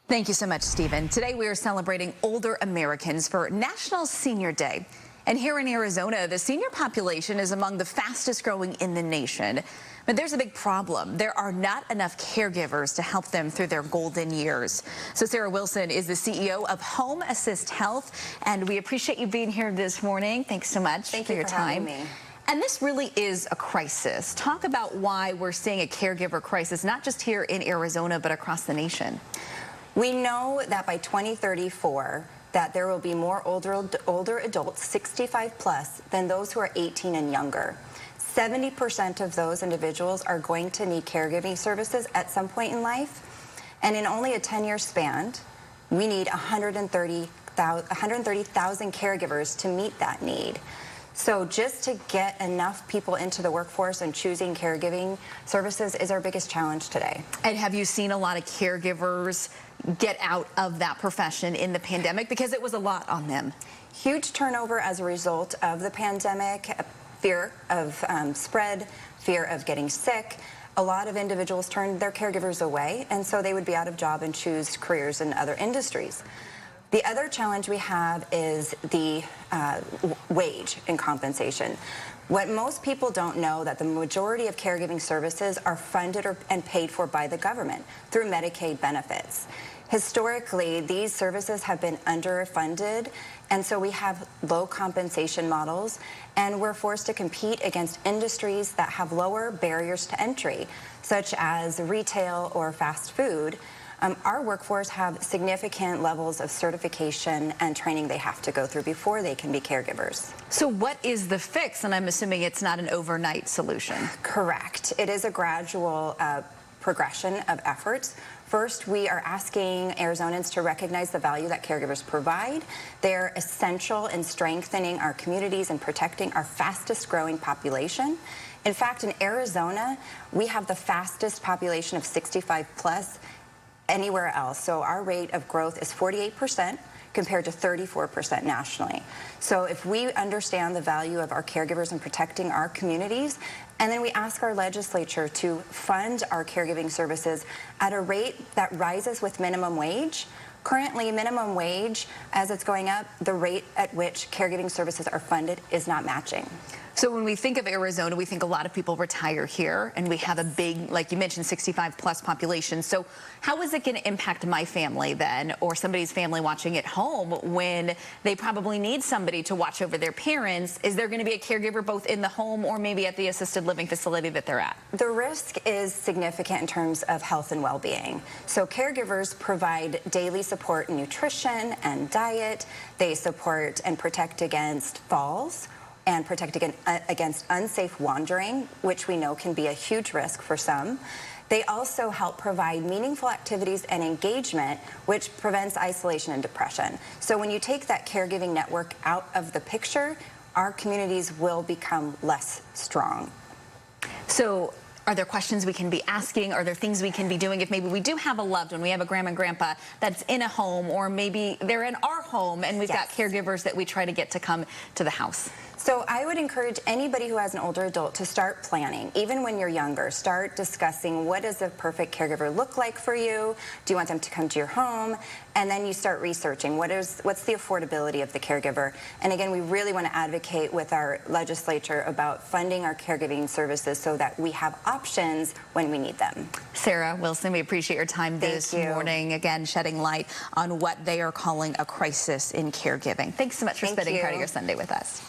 Thank you so much, Stephen. Today we are celebrating older Americans for National Senior Day. And here in Arizona, the senior population is among the fastest growing in the nation. But there's a big problem. There are not enough caregivers to help them through their golden years. So Sara Wilson is the CEO of Home Assist Health, and we appreciate you being here this morning. Thanks so much for your time. Having me. And this really is a crisis. Talk about why we're seeing a caregiver crisis, not just here in Arizona, but across the nation. We know that by 2034, that there will be more older adults, 65 plus, than those who are 18 and younger. 70% of those individuals are going to need caregiving services at some point in life. And in only a 10-year span, we need 130,000 caregivers to meet that need. So just to get enough people into the workforce and choosing caregiving services is our biggest challenge today. And have you seen a lot of caregivers get out of that profession in the pandemic? Because it was a lot on them. Huge turnover as a result of the pandemic, fear of spread, fear of getting sick. A lot of individuals turned their caregivers away, and so they would be out of job and choose careers in other industries. The other challenge we have is the wage and compensation. What most people don't know, that the majority of caregiving services are funded and paid for by the government through Medicaid benefits. Historically, these services have been underfunded, and so we have low compensation models, and we're forced to compete against industries that have lower barriers to entry, such as retail or fast food. Our workforce have significant levels of certification and training they have to go through before they can be caregivers. So what is the fix? And I'm assuming it's not an overnight solution. Correct. It is a gradual progression of efforts. First, we are asking Arizonans to recognize the value that caregivers provide. They're essential in strengthening our communities and protecting our fastest growing population. In fact, in Arizona, we have the fastest population of 65 plus anywhere else. So our rate of growth is 48% compared to 34% nationally. So if we understand the value of our caregivers and protecting our communities, and then we ask our legislature to fund our caregiving services at a rate that rises with minimum wage. Currently, minimum wage, as it's going up, the rate at which caregiving services are funded is not matching. So when we think of Arizona, we think a lot of people retire here, and we have a big, like you mentioned, 65 plus population. So how is it going to impact my family then, or somebody's family watching at home, when they probably need somebody to watch over their parents? Is there going to be a caregiver both in the home or maybe at the assisted living facility that they're at? The risk is significant in terms of health and well-being. So caregivers provide daily support in nutrition and diet. They support and protect against falls and protect against unsafe wandering, which we know can be a huge risk for some. They also help provide meaningful activities and engagement, which prevents isolation and depression. So when you take that caregiving network out of the picture, our communities will become less strong. So are there questions we can be asking? Are there things we can be doing if maybe we do have a loved one, we have a grandma and grandpa that's in a home, or maybe they're in our home and we've got caregivers that we try to get to come to the house? So I would encourage anybody who has an older adult to start planning, even when you're younger. Start discussing, what does a perfect caregiver look like for you? Do you want them to come to your home? And then you start researching what's the affordability of the caregiver. And again, we really want to advocate with our legislature about funding our caregiving services so that we have options when we need them. Sara Wilson, we appreciate your time this morning, again shedding light on what they are calling a crisis in caregiving. Thanks so much for spending part of your Sunday with us.